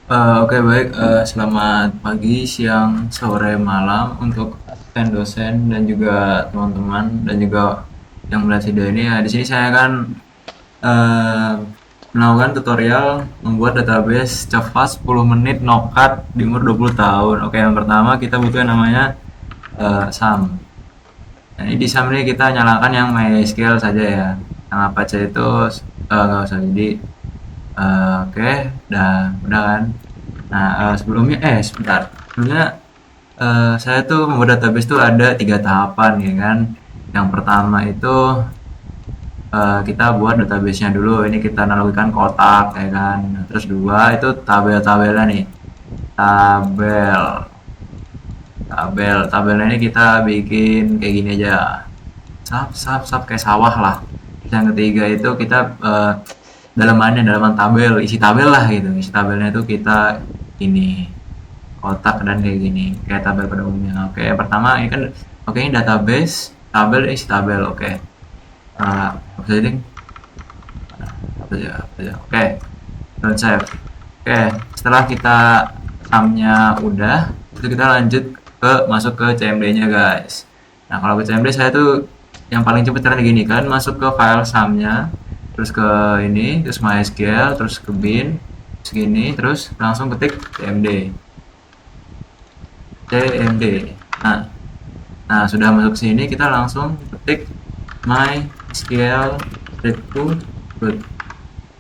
Oke, baik. Selamat pagi, siang, sore, malam untuk asisten dosen dan juga teman-teman dan juga yang melihat video ini. Ya, di sini saya akan eh, melakukan tutorial membuat database Java 10 menit no code di umur 20 tahun. Oke, yang pertama kita butuh yang namanya SAM. Nah, ini di SAM ini kita nyalakan yang MySQL saja ya. Yang Apache itu nggak usah. Jadi oke, udah kan. Nah, sebelumnya sebentar. Sebelumnya saya tuh membuat database tuh ada 3 tahapan ya kan. Yang pertama itu kita buat database-nya dulu. Ini kita analogikan kotak ya kan. Nah, terus dua itu tabel-tabelnya nih. Tabel, tabelnya ini kita bikin kayak gini aja. Sub kayak sawah lah. Yang ketiga itu kita dalaman tabel, isi tabel lah gitu. Isi tabelnya itu kita ini kotak dan kayak gini kayak tabel pada umumnya. Oke, yang pertama ini kan, oke, ini database tabel isi tabel. Oke, apa saja ding, apa saja. Oke, don't save. Oke, setelah kita sumnya udah, itu kita lanjut ke masuk ke CMD nya guys. Nah, kalau ke CMD saya tuh yang paling cepet caranya gini kan, masuk ke file sumnya, terus ke ini, terus MySQL, terus ke bin, segini, terus langsung ketik CMD. Nah, sudah masuk ke sini kita langsung ketik MySQL root.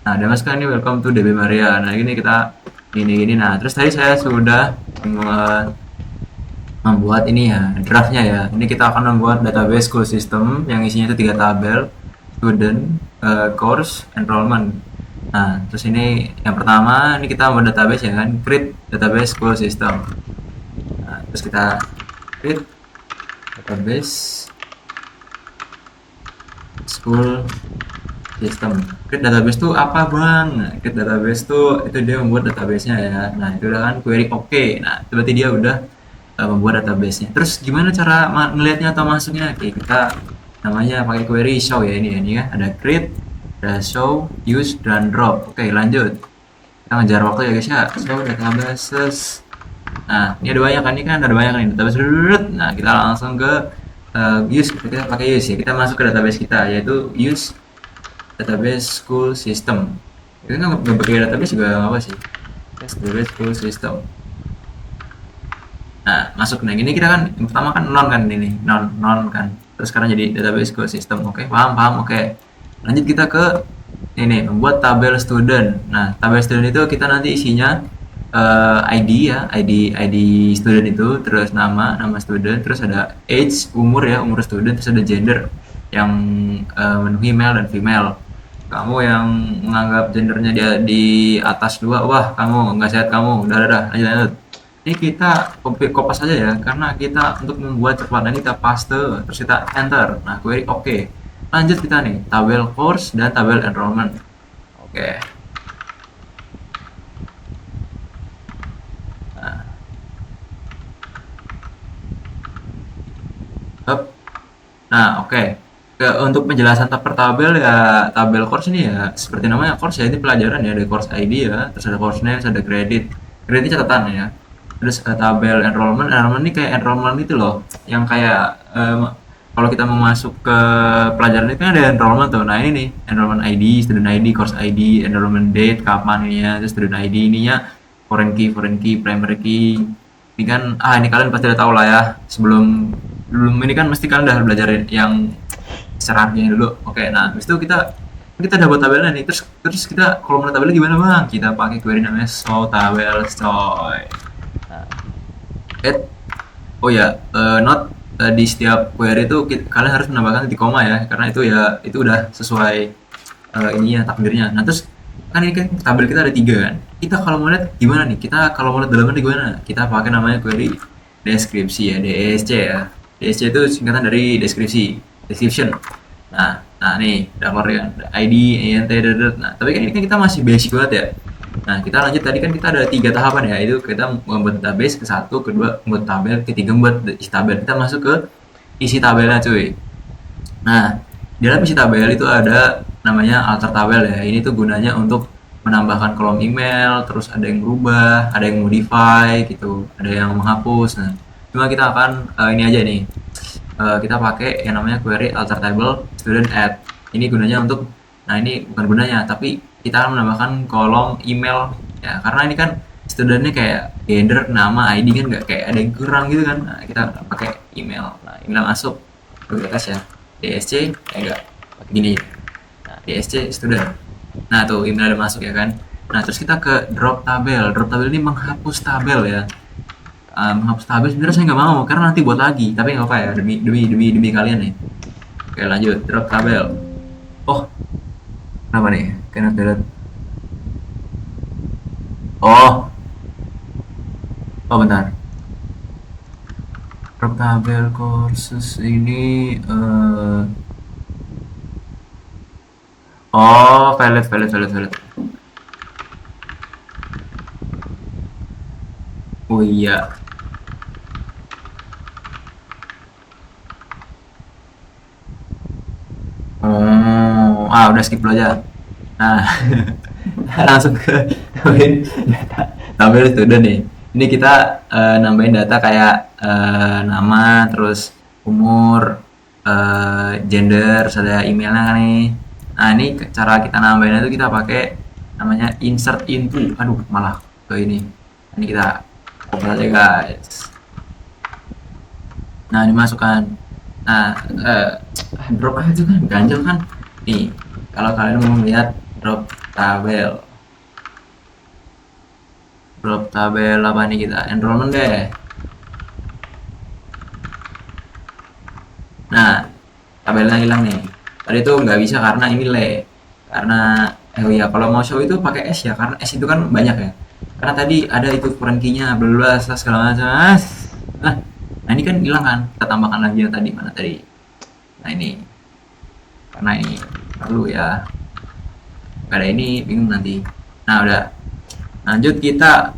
Nah, dia masukkan ini welcome to DB Maria. Nah, ini kita gini. Nah, terus tadi saya sudah membuat ini ya, draftnya ya. Ini kita akan membuat database school system yang isinya itu 3 tabel, student, course, enrollment. Nah, terus ini yang pertama, ini kita membuat database ya kan, create database school system. Nah, terus kita create database school system. Create database tuh apa bang? Nah, create database tuh itu dia membuat database-nya ya. Nah, itu udah kan query oke. Nah, itu berarti dia udah membuat database-nya. Terus gimana cara ngelihatnya atau masuknya? Oke, kita namanya pakai query show ya ini ya. Ini ya, ada create, ada show, use, dan drop. Oke, lanjut. Kita ngejar waktu ya guys ya. Show databases. Nah, ini ada banyak kan, ini kan ada banyak nih database. Nah, kita langsung ke use, kita pakai use ya. Kita masuk ke database kita yaitu use database school system. Itu kan nggak pakai database juga nggak apa sih. Database school system. Nah, masuk. Nah, ini kita kan yang pertama kan non kan ini, non kan. Terus sekarang jadi database school system. Oke, paham. Oke. Lanjut kita ke ini membuat tabel student. Nah, tabel student itu kita nanti isinya ID ya, ID student itu, terus nama student, terus ada age, umur ya, umur student, terus ada gender yang memenuhi male dan female. Kamu yang menganggap gendernya dia di atas 2, wah kamu nggak sehat kamu, udah, lanjut. Ini kita kopas aja ya, karena kita untuk membuat cepat, ini kita paste, terus kita enter. Nah, query oke. Lanjut kita nih, tabel course dan tabel enrollment. Oke. Nah, oke. Untuk penjelasan per tabel ya, tabel course ini ya seperti namanya course ya, ini pelajaran ya, ada course ID ya, terus ada course name, terus ada credit. Credit ini catatan ya. Terus tabel enrollment ini kayak enrollment itu loh, yang kayak kalau kita mau masuk ke pelajaran itu kan ada enrollment tuh. Nah, ini nih, enrollment ID, student ID, course ID, enrollment date, kapan ininya, terus student ID ininya, foreign key, primary key. Ini kan, ini kalian pasti udah tahu lah ya. Belum ini kan mesti kalian udah belajar yang seratnya dulu. Oke, nah habis itu kita udah buat tabelnya nih. Terus kita kalau mau tabelnya gimana bang? Kita pakai query namanya show tabel coy. Oh ya, note di setiap query itu kalian harus menambahkan titik koma ya, karena itu ya itu udah sesuai ininya takdirnya. Nah terus kan ini kan tabel kita ada 3 kan. Kita kalau mau lihat gimana nih? Kita kalau mau lihat dalamannya gimana? Kita pakai namanya query deskripsi ya, DSC ya. DSC itu singkatan dari description. Nah nih, udah keluar kan, ID, INT, nah tapi kan ini kan kita masih basic banget ya. Nah, kita lanjut, tadi kan kita ada 3 tahapan ya, itu kita membuat database, ke satu, kedua membuat tabel, ketiga membuat isi tabel. Kita masuk ke isi tabelnya cuy. Nah, di dalam isi tabel itu ada namanya alter tabel ya. Ini tuh gunanya untuk menambahkan kolom email, terus ada yang berubah, ada yang modify gitu, ada yang menghapus. Nah, cuma kita akan ini aja nih. Kita pakai yang namanya query alter table student add. Ini gunanya untuk, nah ini bukan gunanya, tapi kita akan menambahkan kolom email ya, karena ini kan studentnya kayak gender, nama, ID kan nggak kayak ada yang kurang gitu kan. Nah, kita pakai email. Nah, email masuk ke atas ya, DSC ya enggak gini, nah, DSC student. Nah tuh email udah masuk ya kan. Nah terus kita ke drop tabel. Drop tabel ini menghapus tabel ya. Menghapus tabel sebenarnya saya nggak mau karena nanti buat lagi. Tapi nggak apa ya, demi kalian nih. Oke lanjut, drop tabel. Oh, kenapa nih? Cannot delete. Oh, oh bentar. Drop tabel courses ini oh, valid. Oh iya. Oh, udah skip dulu aja. Nah, langsung ke nambahin data tabel student nih. Ini kita nambahin data kayak nama, terus umur, gender, terus ada emailnya kan nih. Nah, ini cara kita nambahinnya itu kita pakai namanya insert into. Aduh, malah ke ini. Ini kita copy aja guys. Nah, dimasukkan. Nah, drop aja kan, ganjel kan. Nih, kalau kalian mau lihat drop tabel apa nih, kita enrollment deh. Nah, tabelnya hilang nih. Tadi itu nggak bisa karena ini karena oh iya, kalau mau show itu pakai S ya, karena S itu kan banyak ya. Karena tadi ada itu foreign key-nya, bla segala macam. Nah ini kan hilang kan, kita tambahkan lagi yang tadi, mana tadi. Nah ini, karena ini perlu ya, gak ada ini bingung nanti. Nah udah, lanjut kita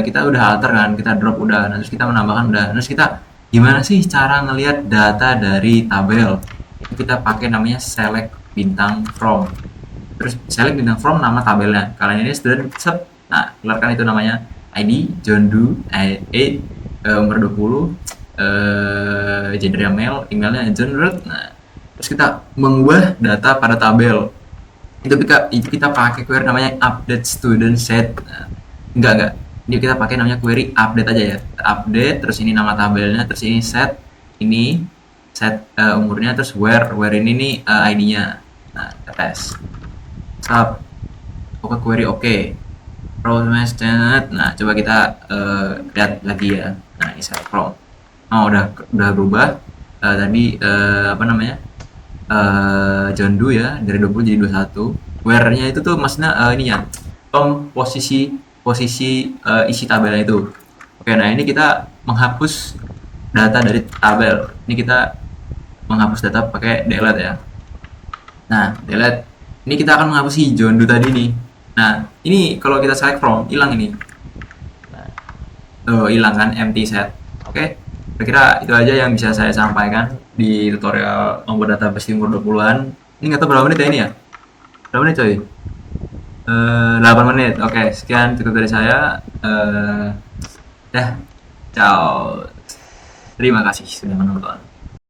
kita udah alter kan, kita drop udah, nah, terus kita menambahkan udah, terus kita gimana sih cara ngelihat data dari tabel. Kita pakai namanya select bintang from, terus select bintang from nama tabelnya, kalian ini student set. Nah keluarkan itu namanya ID John Doe, umur 20, gender male, emailnya John Ruth. Nah terus kita mengubah data pada tabel itu kita pakai query namanya update student set. Nah, enggak, ini kita pakai namanya query update aja ya, update, terus ini nama tabelnya, terus ini set, ini set umurnya, terus where ini nih ID-nya. Nah kita tes sub oke, query oke, prompt. Nah coba kita lihat lagi ya. Nah ini set from, oh udah berubah. Tadi apa namanya, John Doe ya, dari 20 jadi 21. Where-nya itu tuh maksudnya ini ya, posisi isi tabelnya itu. Oke, nah ini kita menghapus data dari tabel. Ini kita menghapus data pakai delete ya. Nah, delete. Ini kita akan menghapus si John Doe tadi nih. Nah, ini kalau kita select from, hilang ini. Nah, tuh hilang kan, empty set. Oke. Kira-kira itu aja yang bisa saya sampaikan di tutorial membuat database umur 20-an. Ini nggak tahu berapa menit ya ini ya? Berapa menit coy? 8 menit. Oke, sekian cukup dari saya. Ciao. Terima kasih sudah menonton.